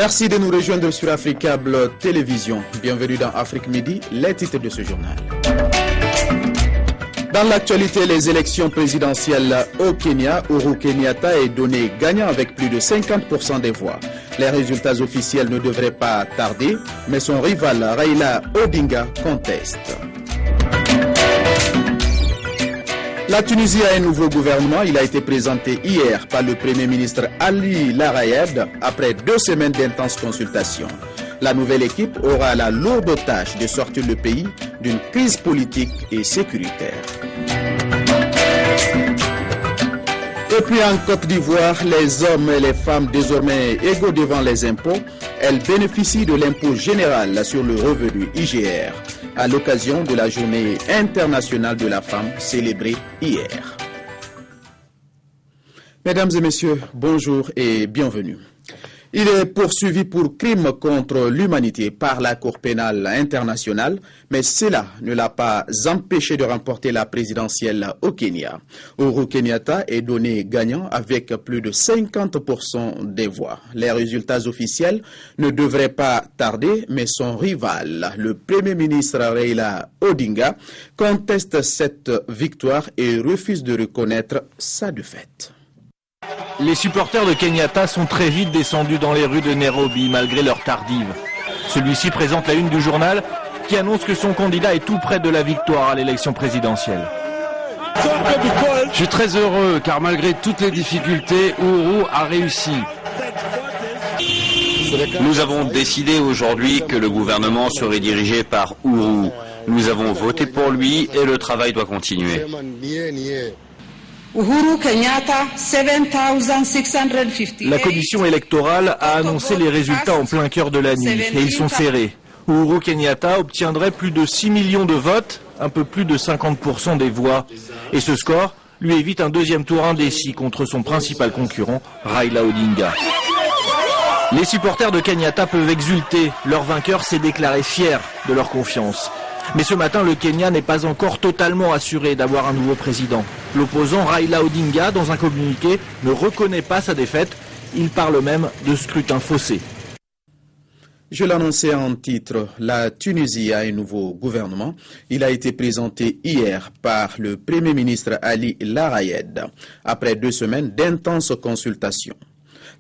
Merci de nous rejoindre sur Africable Télévision. Bienvenue dans Afrique Midi, les titres de ce journal. Dans l'actualité, les élections présidentielles au Kenya, Uhuru Kenyatta est donné gagnant avec plus de 50% des voix. Les résultats officiels ne devraient pas tarder, mais son rival Raila Odinga conteste. La Tunisie a un nouveau gouvernement. Il a été présenté hier par le Premier ministre Ali Larayed après 2 semaines d'intenses consultations. La nouvelle équipe aura la lourde tâche de sortir le pays d'une crise politique et sécuritaire. Et puis en Côte d'Ivoire, les hommes et les femmes désormais égaux devant les impôts, elles bénéficient de l'impôt général sur le revenu IGR à l'occasion de la journée internationale de la femme célébrée hier. Mesdames et messieurs, bonjour et bienvenue. Il est poursuivi pour crime contre l'humanité par la Cour pénale internationale, mais cela ne l'a pas empêché de remporter la présidentielle au Kenya. Uhuru Kenyatta est donné gagnant avec plus de 50% des voix. Les résultats officiels ne devraient pas tarder, mais son rival, le Premier ministre Raila Odinga, conteste cette victoire et refuse de reconnaître sa défaite. Les supporters de Kenyatta sont très vite descendus dans les rues de Nairobi malgré leur tardive. Celui-ci présente la une du journal qui annonce que son candidat est tout près de la victoire à l'élection présidentielle. Je suis très heureux car malgré toutes les difficultés, Uhuru a réussi. Nous avons décidé aujourd'hui que le gouvernement serait dirigé par Uhuru. Nous avons voté pour lui et le travail doit continuer. Uhuru Kenyatta, 7,650. La commission électorale a annoncé les résultats en plein cœur de la nuit et ils sont serrés. Uhuru Kenyatta obtiendrait plus de 6 millions de votes, un peu plus de 50% des voix. Et ce score lui évite un deuxième tour indécis contre son principal concurrent, Raila Odinga. Les supporters de Kenyatta peuvent exulter. Leur vainqueur s'est déclaré fier de leur confiance. Mais ce matin, le Kenya n'est pas encore totalement assuré d'avoir un nouveau président. L'opposant Raila Odinga, dans un communiqué, ne reconnaît pas sa défaite. Il parle même de scrutin faussé. Je l'annonçais en titre, la Tunisie a un nouveau gouvernement. Il a été présenté hier par le Premier ministre Ali Larayed, après 2 semaines d'intenses consultations.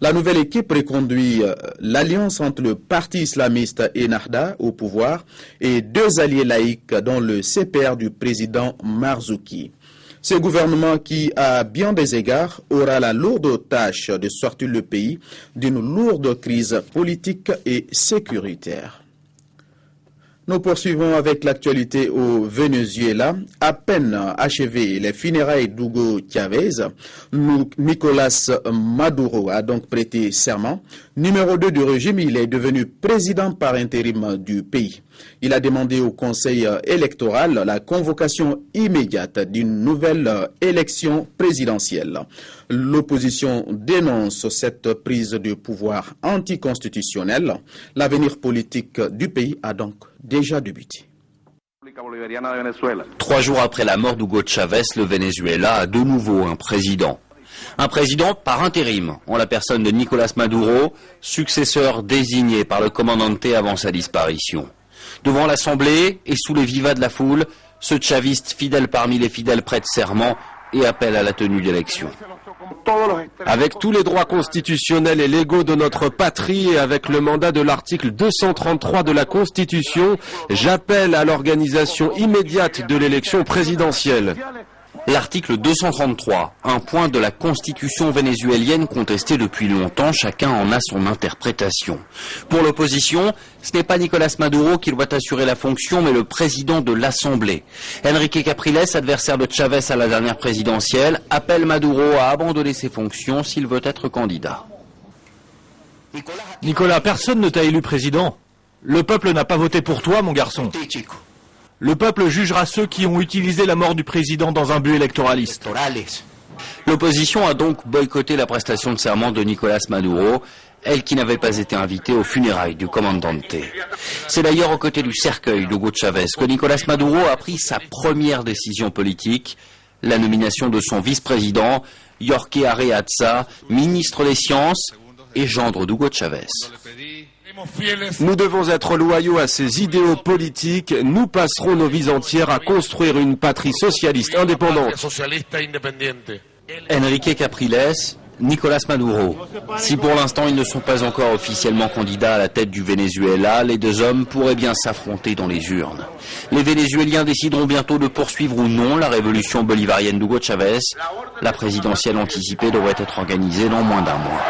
La nouvelle équipe reconduit l'alliance entre le parti islamiste Ennahda au pouvoir et 2 alliés laïcs dont le CPR du président Marzouki. Ce gouvernement qui, à bien des égards, aura la lourde tâche de sortir le pays d'une lourde crise politique et sécuritaire. Nous poursuivons avec l'actualité au Venezuela. À peine achevées les funérailles d'Hugo Chavez, Nicolas Maduro a donc prêté serment. Numéro 2 du régime, il est devenu président par intérim du pays. Il a demandé au Conseil électoral la convocation immédiate d'une nouvelle élection présidentielle. L'opposition dénonce cette prise de pouvoir anticonstitutionnelle. L'avenir politique du pays a donc déjà débuté. 3 jours après la mort d'Hugo Chavez, le Venezuela a de nouveau un président. Un président par intérim, en la personne de Nicolas Maduro, successeur désigné par le commandante avant sa disparition. Devant l'Assemblée et sous les vivas de la foule, ce chaviste fidèle parmi les fidèles prête serment et appelle à la tenue d'élections. Avec tous les droits constitutionnels et légaux de notre patrie et avec le mandat de l'article 233 de la Constitution, j'appelle à l'organisation immédiate de l'élection présidentielle. L'article 233, un point de la constitution vénézuélienne contesté depuis longtemps, chacun en a son interprétation. Pour l'opposition, ce n'est pas Nicolas Maduro qui doit assurer la fonction, mais le président de l'Assemblée. Enrique Capriles, adversaire de Chavez à la dernière présidentielle, appelle Maduro à abandonner ses fonctions s'il veut être candidat. Nicolas, personne ne t'a élu président. Le peuple n'a pas voté pour toi, mon garçon. Le peuple jugera ceux qui ont utilisé la mort du président dans un but électoraliste. L'opposition a donc boycotté la prestation de serment de Nicolas Maduro, elle qui n'avait pas été invitée aux funérailles du commandante. C'est d'ailleurs aux côtés du cercueil d'Hugo Chavez que Nicolas Maduro a pris sa première décision politique, la nomination de son vice-président, Jorge Arreaza, ministre des Sciences, et gendre d'Hugo Chavez. Nous devons être loyaux à ces idéaux politiques. Nous passerons nos vies entières à construire une patrie socialiste indépendante. Enrique Capriles, Nicolás Maduro. Si pour l'instant ils ne sont pas encore officiellement candidats à la tête du Venezuela, les deux hommes pourraient bien s'affronter dans les urnes. Les Vénézuéliens décideront bientôt de poursuivre ou non la révolution bolivarienne d'Hugo Chavez. La présidentielle anticipée devrait être organisée dans moins d'un mois.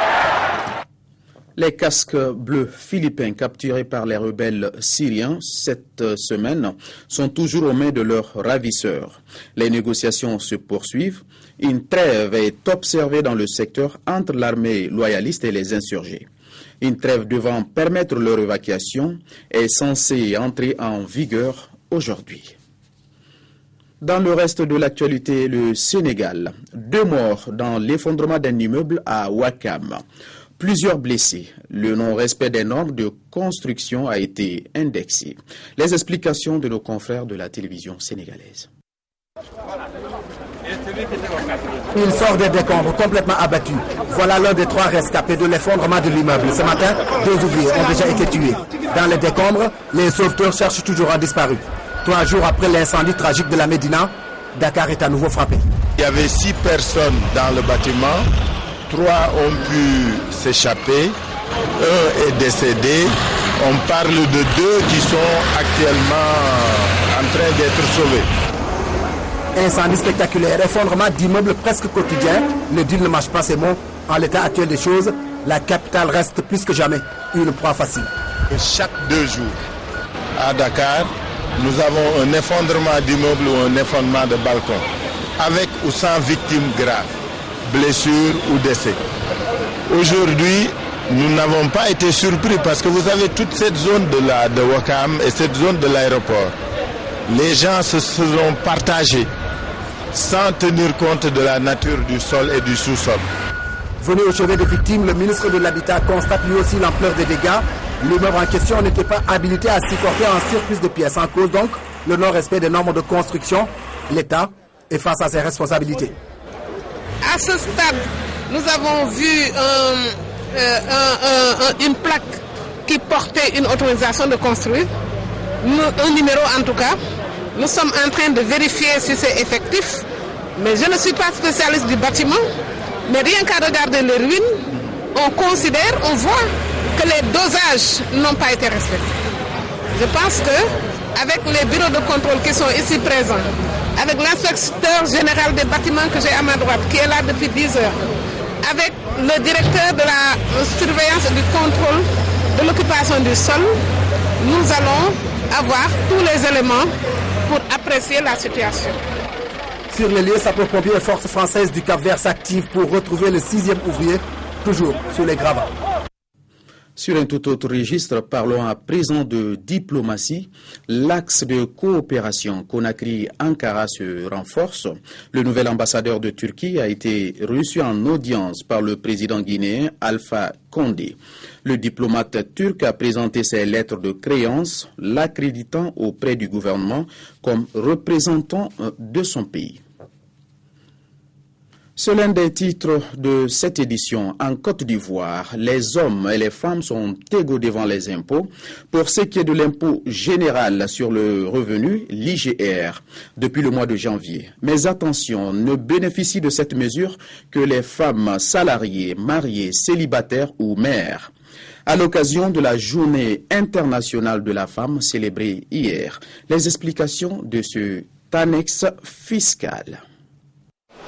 Les casques bleus philippins capturés par les rebelles syriens cette semaine sont toujours aux mains de leurs ravisseurs. Les négociations se poursuivent. Une trêve est observée dans le secteur entre l'armée loyaliste et les insurgés. Une trêve devant permettre leur évacuation est censée entrer en vigueur aujourd'hui. Dans le reste de l'actualité, le Sénégal, 2 morts dans l'effondrement d'un immeuble à Ouakam. Plusieurs blessés. Le non-respect des normes de construction a été indexé. Les explications de nos confrères de la télévision sénégalaise. Il sort des décombres complètement abattus. Voilà l'un des 3 rescapés de l'effondrement de l'immeuble. Ce matin, 2 ouvriers ont déjà été tués. Dans les décombres, les sauveteurs cherchent toujours un disparu. 3 jours après l'incendie tragique de la Médina, Dakar est à nouveau frappé. Il y avait 6 personnes dans le bâtiment. 3 ont pu s'échapper, 1 est décédé. On parle de 2 qui sont actuellement en train d'être sauvés. Incendie spectaculaire, effondrement d'immeubles presque quotidien. Le deal ne marche pas, ces mots. En l'état actuel des choses, la capitale reste plus que jamais une proie facile. Chaque 2 jours, à Dakar, nous avons un effondrement d'immeubles ou un effondrement de balcons, avec ou sans victimes graves, blessures ou décès. Aujourd'hui, nous n'avons pas été surpris parce que vous avez toute cette zone de Ouakam et cette zone de l'aéroport. Les gens se sont partagés sans tenir compte de la nature du sol et du sous-sol. Venu au chevet des victimes, le ministre de l'Habitat constate lui aussi l'ampleur des dégâts. L'immeuble en question n'était pas habilité à supporter un surplus de pièces. En cause donc le non-respect des normes de construction. L'État est face à ses responsabilités. À ce stade, nous avons vu une plaque qui portait une autorisation de construire, un numéro en tout cas. Nous sommes en train de vérifier si c'est effectif, mais je ne suis pas spécialiste du bâtiment, mais rien qu'à regarder les ruines, on considère, on voit que les dosages n'ont pas été respectés. Je pense qu'avec les bureaux de contrôle qui sont ici présents, avec l'inspecteur général des bâtiments que j'ai à ma droite, qui est là depuis 10 heures, avec le directeur de la surveillance et du contrôle de l'occupation du sol, nous allons avoir tous les éléments pour apprécier la situation. Sur les lieux, sapeurs-pompiers et forces françaises du Cap-Vert s'activent pour retrouver le 6e ouvrier, toujours sous les gravats. Sur un tout autre registre, parlons à présent de diplomatie. L'axe de coopération Conakry-Ankara se renforce. Le nouvel ambassadeur de Turquie a été reçu en audience par le président guinéen Alpha Condé. Le diplomate turc a présenté ses lettres de créance, l'accréditant auprès du gouvernement comme représentant de son pays. C'est l'un des titres de cette édition. En Côte d'Ivoire, les hommes et les femmes sont égaux devant les impôts. Pour ce qui est de l'impôt général sur le revenu, l'IGR, depuis le mois de janvier. Mais attention, ne bénéficient de cette mesure que les femmes salariées, mariées, célibataires ou mères. À l'occasion de la Journée internationale de la femme célébrée hier, les explications de ce annexe fiscal.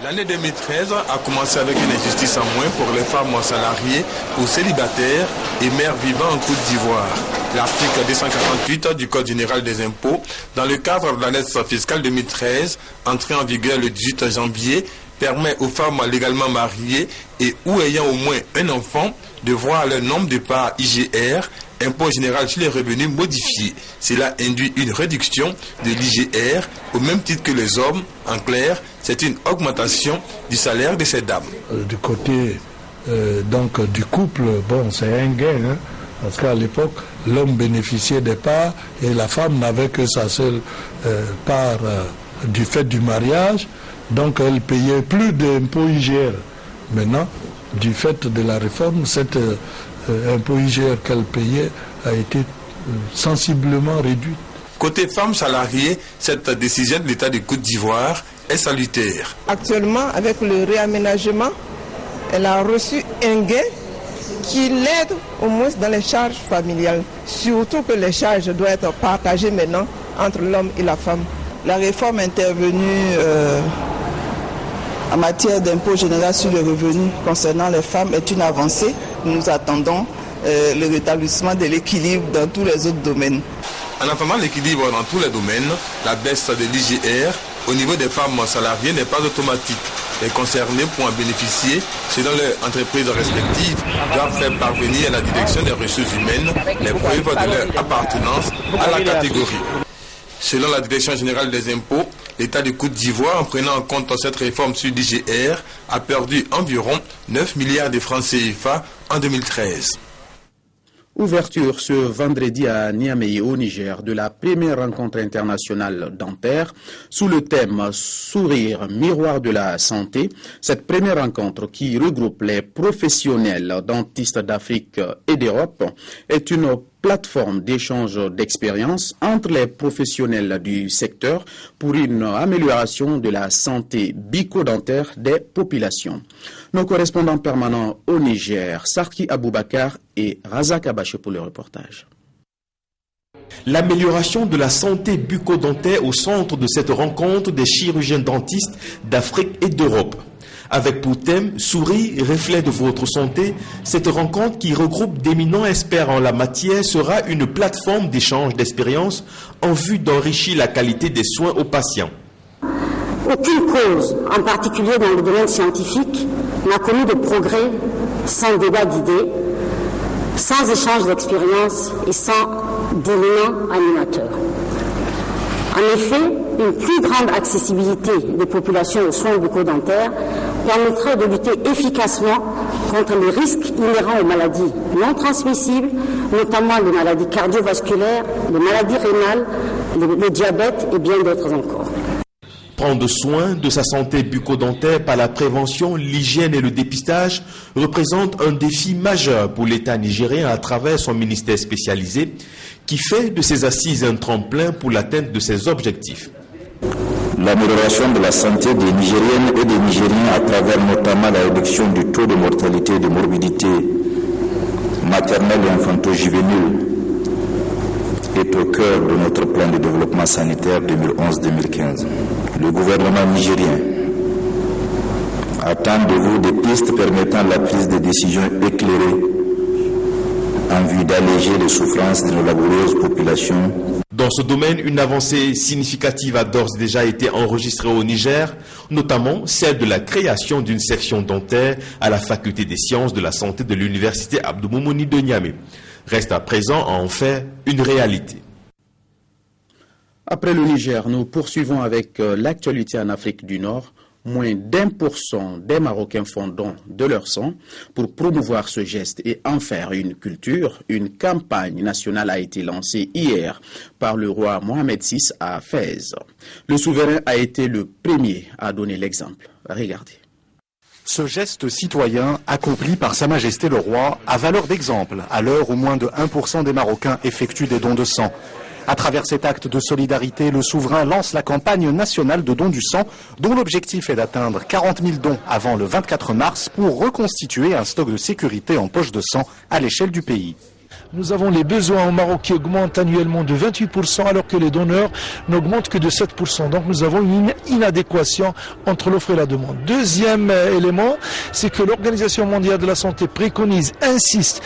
L'année 2013 a commencé avec une injustice en moins pour les femmes salariées ou célibataires et mères vivant en Côte d'Ivoire. L'article 248 du Code général des impôts, dans le cadre de l'annexe fiscale 2013, entrée en vigueur le 18 janvier, permet aux femmes légalement mariées et ou ayant au moins un enfant de voir leur nombre de parts IGR, impôt général sur les revenus, modifié. Cela induit une réduction de l'IGR au même titre que les hommes. En clair, c'est une augmentation du salaire de ces dames. Du côté du couple, bon, c'est un gain, hein, parce qu'à l'époque, l'homme bénéficiait des parts et la femme n'avait que sa seule part du fait du mariage, donc elle payait plus d'impôts IGR. Maintenant, du fait de la réforme, cet impôt IGR qu'elle payait a été sensiblement réduit. Côté femmes salariées, cette décision de l'État de Côte d'Ivoire est salutaire. Actuellement, avec le réaménagement, elle a reçu un gain qui l'aide au moins dans les charges familiales. Surtout que les charges doivent être partagées maintenant entre l'homme et la femme. La réforme intervenue en matière d'impôt général sur le revenu concernant les femmes est une avancée. Nous attendons le rétablissement de l'équilibre dans tous les autres domaines. En attendant l'équilibre dans tous les domaines, la baisse de l'IGR au niveau des femmes salariées n'est pas automatique. Les concernés pour en bénéficier, selon leurs entreprises respectives, doivent faire parvenir à la direction des ressources humaines les preuves de leur appartenance à la catégorie. Selon la Direction générale des impôts, l'État de Côte d'Ivoire, en prenant en compte cette réforme sur l'IGR, a perdu environ 9 milliards de francs CFA en 2013. Ouverture ce vendredi à Niamey au Niger de la première rencontre internationale dentaire sous le thème Sourire, miroir de la santé. Cette première rencontre qui regroupe les professionnels dentistes d'Afrique et d'Europe est une plateforme d'échange d'expériences entre les professionnels du secteur pour une amélioration de la santé bucco-dentaire des populations. Nos correspondants permanents au Niger, Sarki Aboubakar et Razak Abaché pour le reportage. L'amélioration de la santé bucco-dentaire au centre de cette rencontre des chirurgiens dentistes d'Afrique et d'Europe. Avec pour thème « Sourire, reflet de votre santé », cette rencontre qui regroupe d'éminents experts en la matière sera une plateforme d'échange d'expériences en vue d'enrichir la qualité des soins aux patients. Aucune cause, en particulier dans le domaine scientifique, n'a connu de progrès sans débat d'idées, sans échange d'expériences et sans d'éléments animateurs. En effet, une plus grande accessibilité des populations aux soins bucco-dentaires permettrait de lutter efficacement contre les risques inhérents aux maladies non transmissibles, notamment les maladies cardiovasculaires, les maladies rénales, le diabète et bien d'autres encore. Prendre soin de sa santé bucco-dentaire par la prévention, l'hygiène et le dépistage représente un défi majeur pour l'État nigérien à travers son ministère spécialisé qui fait de ses assises un tremplin pour l'atteinte de ses objectifs. L'amélioration de la santé des Nigériennes et des Nigériens à travers notamment la réduction du taux de mortalité et de morbidité maternelle et infanto-juvénile est au cœur de notre plan de développement sanitaire 2011-2015. Le gouvernement nigérien attend de vous des pistes permettant la prise de décisions éclairées en vue d'alléger les souffrances de nos laborieuses populations. Dans ce domaine, une avancée significative a d'ores et déjà été enregistrée au Niger, notamment celle de la création d'une section dentaire à la faculté des sciences de la santé de l'université Abdou Moumouni de Niamey. Reste à présent à en faire une réalité. Après le Niger, nous poursuivons avec l'actualité en Afrique du Nord. Moins d'1% des Marocains font don de leur sang pour promouvoir ce geste et en faire une culture. Une campagne nationale a été lancée hier par le roi Mohamed VI à Fès. Le souverain a été le premier à donner l'exemple. Regardez. Ce geste citoyen accompli par Sa Majesté le Roi a valeur d'exemple à l'heure où moins de 1% des Marocains effectuent des dons de sang. À travers cet acte de solidarité, le souverain lance la campagne nationale de dons du sang, dont l'objectif est d'atteindre 40 000 dons avant le 24 mars pour reconstituer un stock de sécurité en poche de sang à l'échelle du pays. Nous avons les besoins au Maroc qui augmentent annuellement de 28% alors que les donneurs n'augmentent que de 7%. Donc nous avons une inadéquation entre l'offre et la demande. Deuxième élément, c'est que l'Organisation mondiale de la santé préconise, insiste,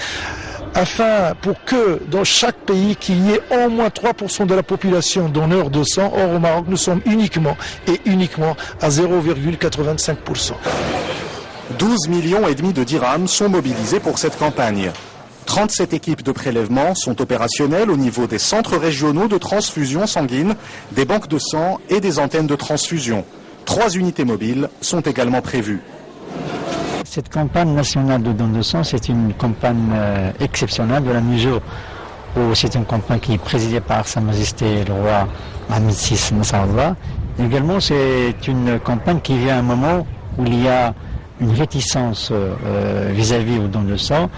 afin pour que dans chaque pays qu'il y ait au moins 3% de la population donneur de sang. Or au Maroc nous sommes uniquement à 0,85%. 12,5 millions de dirhams sont mobilisés pour cette campagne. 37 équipes de prélèvement sont opérationnelles au niveau des centres régionaux de transfusion sanguine, des banques de sang et des antennes de transfusion. 3 unités mobiles sont également prévues. Cette campagne nationale de don de sang, c'est une campagne exceptionnelle de la mesure où c'est une campagne qui est présidée par Sa Majesté le Roi Mohamed VI Nasrallah. Également, c'est une campagne qui vient à un moment où il y a une réticence vis-à-vis au don de sang,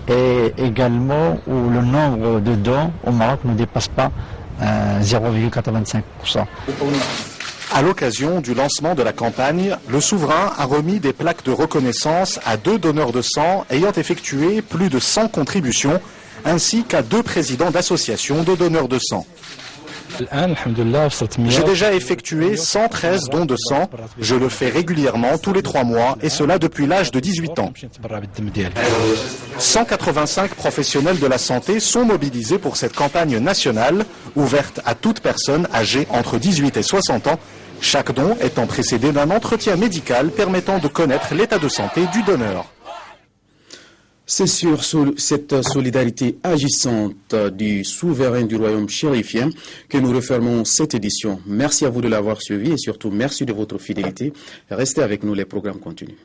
et également où le nombre de dons au Maroc ne dépasse pas 0,85%. À l'occasion du lancement de la campagne, le souverain a remis des plaques de reconnaissance à 2 donneurs de sang ayant effectué plus de 100 contributions, ainsi qu'à 2 présidents d'associations de donneurs de sang. J'ai déjà effectué 113 dons de sang. Je le fais régulièrement tous les 3 mois, et cela depuis l'âge de 18 ans. 185 professionnels de la santé sont mobilisés pour cette campagne nationale, ouverte à toute personne âgée entre 18 et 60 ans, chaque don étant précédé d'un entretien médical permettant de connaître l'état de santé du donneur. C'est sur cette solidarité agissante du souverain du royaume chérifien que nous refermons cette édition. Merci à vous de l'avoir suivi et surtout merci de votre fidélité. Restez avec nous, les programmes continuent.